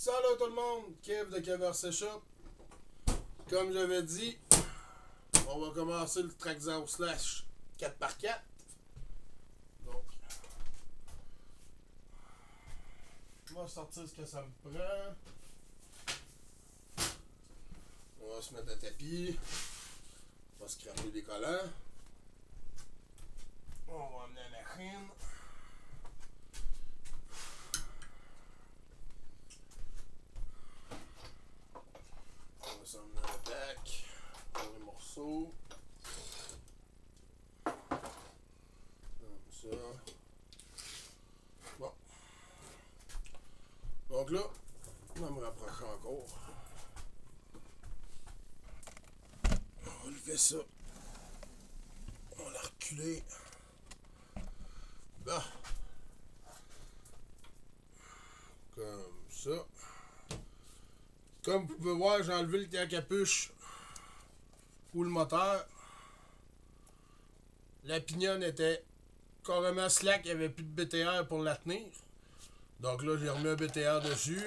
Salut tout le monde, Kev de Keverse Shop. Comme j'avais dit, on va commencer le Traxxas Slash 4x4. Donc, on va sortir ce que ça me prend. On va se mettre à tapis. On va scraper des collants. On va amener la machine. On va s'emmener le bac pour les morceaux. Comme ça. Bon. Donc là, on va me rapprocher encore. On va lever ça. On va reculer. Bon. Comme ça. Comme vous pouvez voir, j'ai enlevé la capuche ou le moteur. La pignonne était carrément slack, il n'y avait plus de BTR pour la tenir. Donc là, j'ai remis un BTR dessus.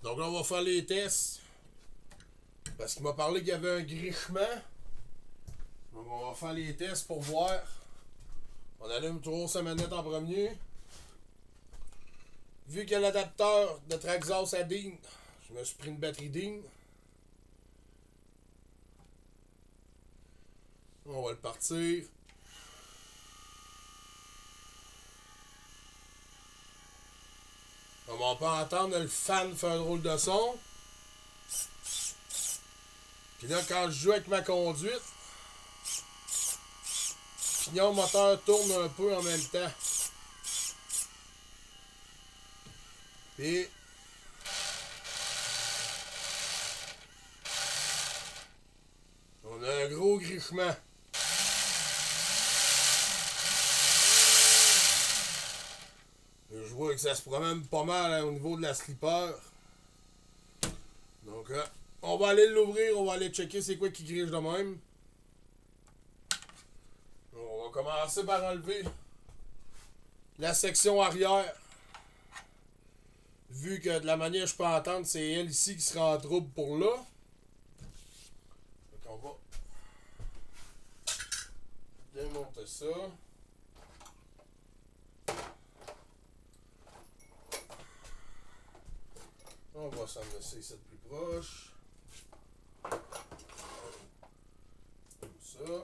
Donc là, on va faire les tests. Parce qu'il m'a parlé qu'il y avait un grichement. Donc on va faire les tests pour voir. On allume toujours sa manette en premier. Vu qu'il y a l'adapteur de Traxxas à DIN, je me suis pris une batterie DIN. On va le partir. Comme on peut entendre le fan faire un drôle de son. Puis là, quand je joue avec ma conduite, le pignon moteur tourne un peu en même temps. Puis on a un gros grichement. Je vois que ça se promène pas mal hein, au niveau de la slipper. Donc on va aller l'ouvrir, on va aller checker c'est quoi qui griche de même. On va commencer par enlever la section arrière. Vu que de la manière que je peux entendre, c'est elle ici qui sera en trouble pour là. Donc on va démonter ça. On va s'en laisser ça plus proche. Comme ça.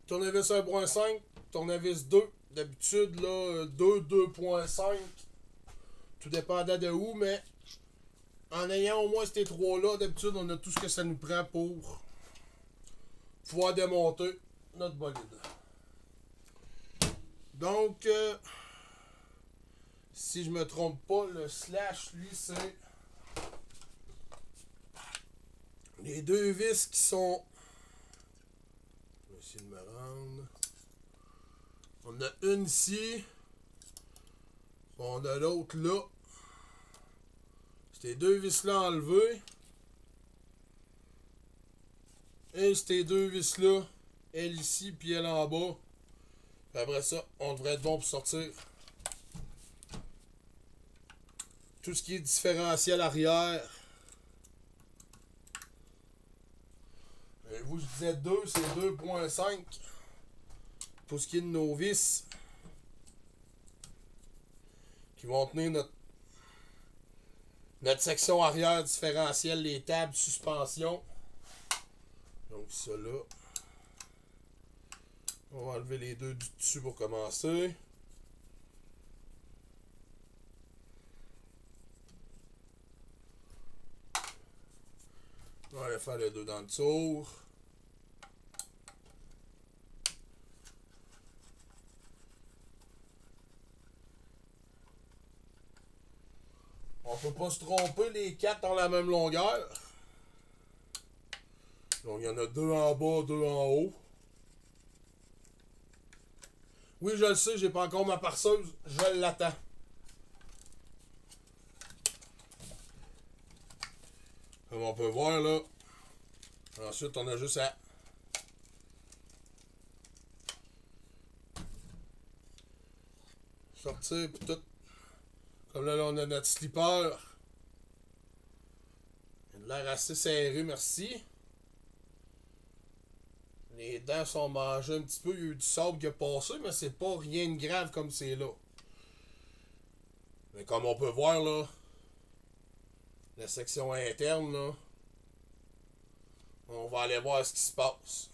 Tournevis 1.5, tournevis 2. D'habitude, là, 2.5. Tout dépendant de où, mais en ayant au moins ces trois-là, d'habitude, on a tout ce que ça nous prend pour pouvoir démonter notre bolide. Donc, si je me trompe pas, le slash, lui, c'est les deux vis qui sont... Je vais essayer de me rendre. On a une ici. On a l'autre là. Ces deux vis-là enlevées. Et ces deux vis-là, elle ici, puis elle en bas. Puis après ça, on devrait être bon pour sortir tout ce qui est différentiel arrière. Et vous, je disais 2, c'est 2.5 pour ce qui est de nos vis qui vont tenir notre section arrière différentielle, les tables, suspension. Donc ça là. On va enlever les deux du dessus pour commencer. On va aller faire les deux dans le tour. On peut pas se tromper, les quatre ont la même longueur. Donc il y en a deux en bas, deux en haut. Oui, je le sais, j'ai pas encore ma perceuse, je l'attends. Comme on peut voir là. Ensuite, on a juste à sortir pis tout. Comme là, on a notre slipper. Il a l'air assez serré, merci. Les dents sont mangées un petit peu. Il y a eu du sable qui a passé, mais c'est pas rien de grave comme c'est là. Mais comme on peut voir là, la section interne là, on va aller voir ce qui se passe.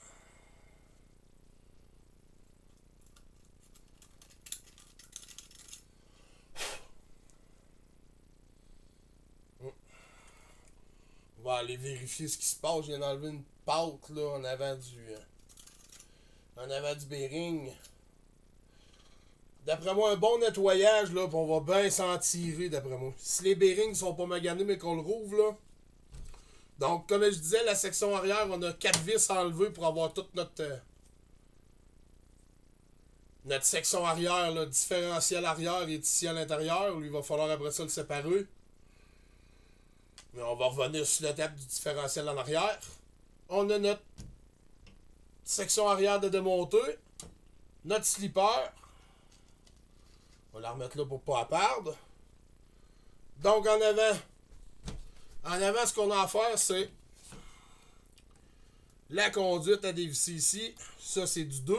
On va aller vérifier ce qui se passe. Je viens d'enlever une pâte là en avant du bearing. D'après moi, un bon nettoyage, là, pis on va bien s'en tirer, d'après moi. Si les bearings sont pas maganés, mais qu'on le rouvre, là. Donc, comme je disais, la section arrière, on a 4 vis enlevées pour avoir toute notre section arrière, là, différentiel arrière et ici à l'intérieur. Lui, il va falloir après ça le séparer. Mais on va revenir sur l'étape du différentiel en arrière. On a notre section arrière de démonter. Notre slipper. On va la remettre là pour pas la perdre. Donc en avant, ce qu'on a à faire, c'est la conduite à dévisser ici. Ça, c'est du 2.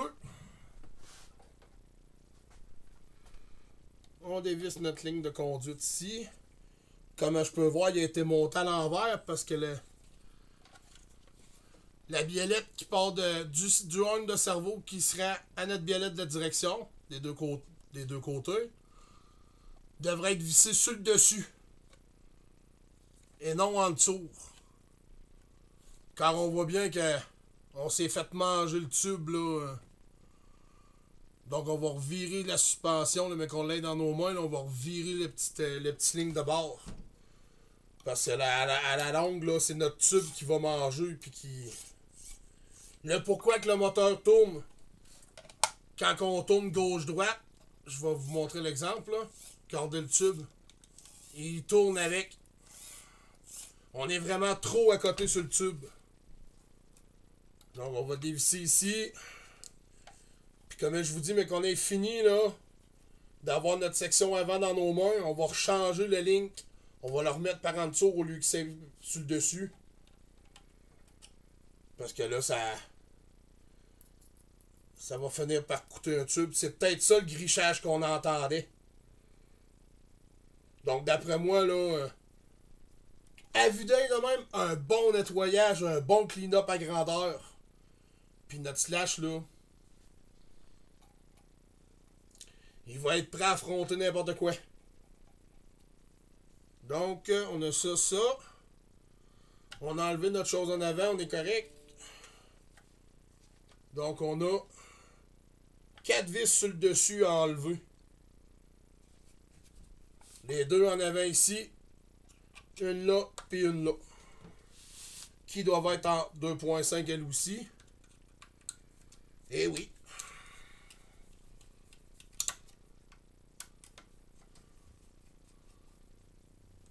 On dévisse notre ligne de conduite ici. Comme je peux voir, il a été monté à l'envers parce que la biellette qui part du horn de cerveau qui sera à notre biellette de direction, des deux côtés, devrait être vissée sur le dessus et non en dessous. Car on voit bien que on s'est fait manger le tube là. Donc on va revirer la suspension, là, mais qu'on l'ait dans nos mains, là, on va revirer les petites lignes de bord. Parce que à la longue, là, c'est notre tube qui va manger puis qui. Le pourquoi que le moteur tourne quand on tourne gauche-droite, je vais vous montrer l'exemple là. Regardez le tube. Il tourne avec. On est vraiment trop à côté sur le tube. Donc on va dévisser ici. Puis comme je vous dis, mais qu'on ait fini là d'avoir notre section avant dans nos mains, on va rechanger le link. On va le remettre par en dessous au lieu que c'est sur le dessus. Parce que là, ça va finir par coûter un tube. C'est peut-être ça le grichage qu'on entendait. Donc d'après moi, là, à vue d'œil de même, un bon nettoyage, un bon clean-up à grandeur. Puis notre slash, là, il va être prêt à affronter n'importe quoi. Donc, on a ça. On a enlevé notre chose en avant, on est correct. Donc, on a 4 vis sur le dessus à enlever. Les deux en avant ici. Une là, puis une là. Qui doivent être en 2.5 elle aussi. Eh oui.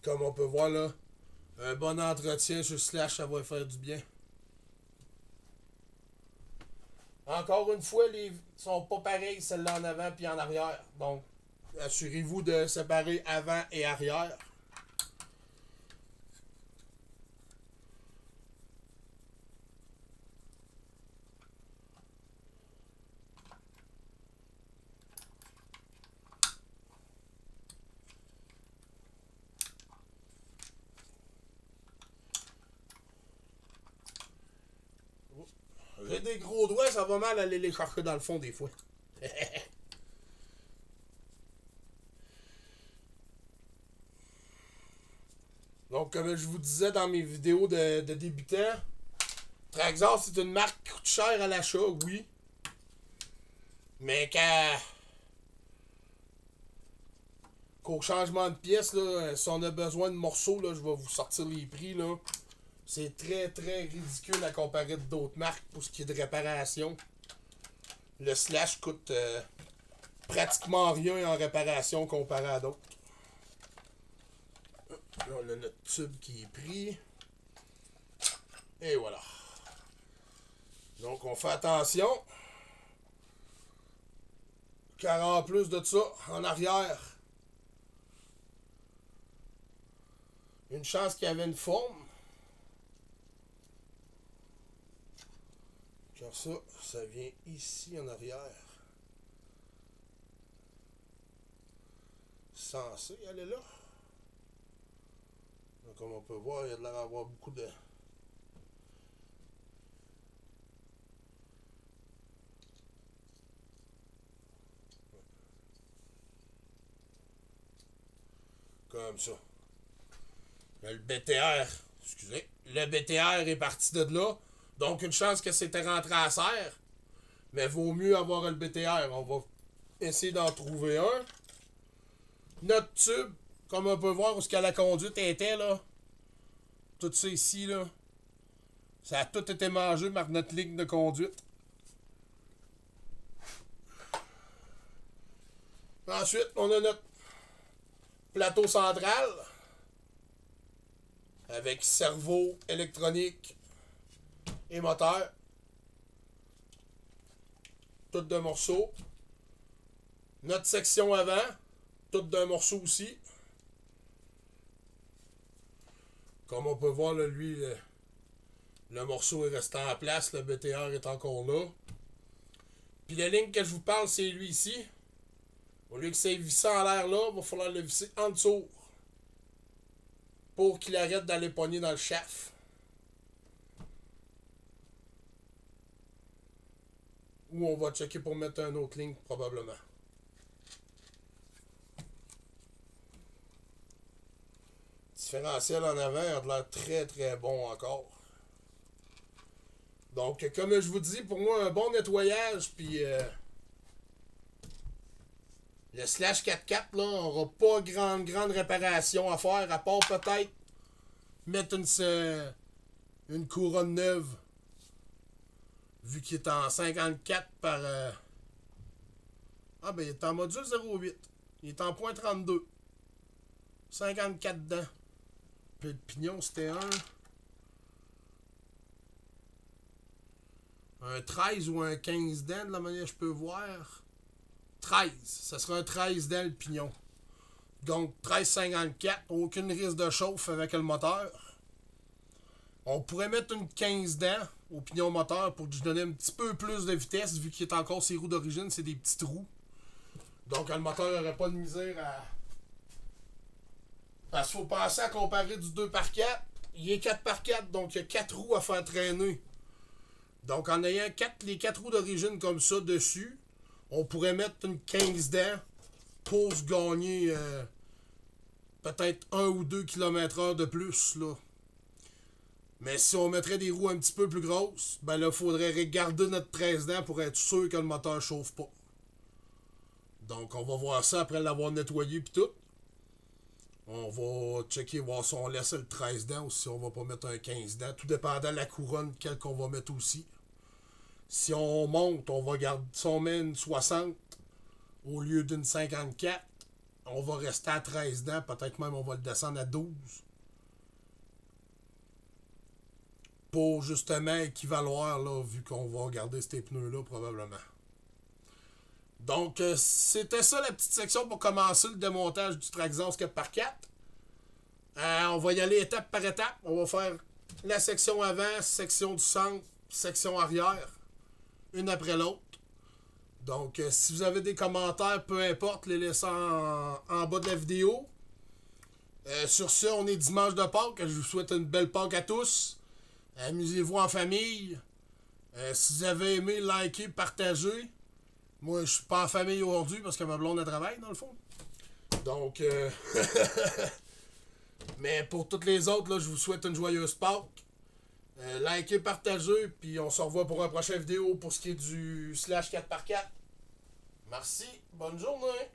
Comme on peut voir là, un bon entretien sur slash, ça va faire du bien. Encore une fois, les sont pas pareils, celles-là en avant puis en arrière. Donc, assurez-vous de séparer avant et arrière. J'ai des gros doigts, ça va mal aller les chercher dans le fond des fois. Donc, comme je vous disais dans mes vidéos de débutants, Traxxas, c'est une marque qui coûte cher à l'achat, oui. Mais qu'au changement de pièces, là, si on a besoin de morceaux, là, je vais vous sortir les prix. Là. C'est très très ridicule à comparer d'autres marques pour ce qui est de réparation. Le slash coûte pratiquement rien en réparation comparé à d'autres. Là, on a notre tube qui est pris. Et voilà. Donc on fait attention. Car en plus de ça, en arrière, une chance qu'il y avait une forme. Car ça vient ici en arrière. Censé aller là. Donc, comme on peut voir, il y a de l'air d'avoir beaucoup de... Comme ça. Le BTR, excusez, le BTR est parti de là. Donc, une chance que c'était rentré à serre. Mais vaut mieux avoir le BTR. On va essayer d'en trouver un. Notre tube, comme on peut voir où ce que la conduite était, là. Tout ça ici, là. Ça a tout été mangé par notre ligne de conduite. Ensuite, on a notre plateau central. Avec cerveau, électronique et moteur. Tout d'un morceau. Notre section avant. Tout d'un morceau aussi. Comme on peut voir, là, lui, le morceau est resté en place. Le BTR est encore là. Puis la ligne que je vous parle, c'est lui ici. Au lieu que c'est vissé en l'air là, il va falloir le visser en dessous. Pour qu'il arrête d'aller pogner dans le shaft. Ou on va checker pour mettre une autre ligne, probablement. Différentiel en avant, il a l'air très très bon encore. Donc, comme je vous dis, pour moi, un bon nettoyage, puis le slash 4x4, là, on n'aura pas grande réparation à faire, à part peut-être mettre une couronne neuve, vu qu'il est en 54 par... Ah ben, il est en module 0.8. Il est en point 32. 54 dents. Puis le pignon, c'était un 13 ou un 15 dents, de la manière que je peux voir. 13. Ça sera un 13 dents, le pignon. Donc, 13,54. Aucune risque de chauffe avec le moteur. On pourrait mettre une 15 dents au pignon moteur pour lui donner un petit peu plus de vitesse, vu qu'il est encore ses roues d'origine, c'est des petites roues. Donc, le moteur n'aurait pas de misère à... Parce qu'il faut penser à comparer du 2x4. Il est 4x4, donc il y a 4 roues à faire traîner. Donc, en ayant les 4 roues d'origine comme ça dessus, on pourrait mettre une 15 dents pour se gagner peut-être 1 ou 2 km/h de plus, là. Mais si on mettrait des roues un petit peu plus grosses, ben là, il faudrait regarder notre 13 dents pour être sûr que le moteur chauffe pas. Donc, on va voir ça après l'avoir nettoyé puis tout. On va checker, voir si on laisse le 13 dents ou si on va pas mettre un 15 dents, tout dépendant de la couronne quelle qu'on va mettre aussi. Si on monte, on va garder, si on met une 60 au lieu d'une 54, on va rester à 13 dents, peut-être même on va le descendre à 12. Pour justement équivaloir, là, vu qu'on va garder ces pneus-là, probablement. Donc, c'était ça la petite section pour commencer le démontage du Traxxas 4x4. On va y aller étape par étape. On va faire la section avant, section du centre, section arrière, une après l'autre. Donc, si vous avez des commentaires, peu importe, les laissez en bas de la vidéo. Sur ce, on est dimanche de Pâques. Je vous souhaite une belle Pâques à tous. Amusez-vous en famille. Si vous avez aimé, likez, partagez. Moi, je suis pas en famille aujourd'hui parce que ma blonde a travaille, dans le fond. Donc, mais pour toutes les autres, là, je vous souhaite une joyeuse Pâques. Likez, partagez, puis on se revoit pour une prochaine vidéo pour ce qui est du slash 4x4. Merci, bonne journée.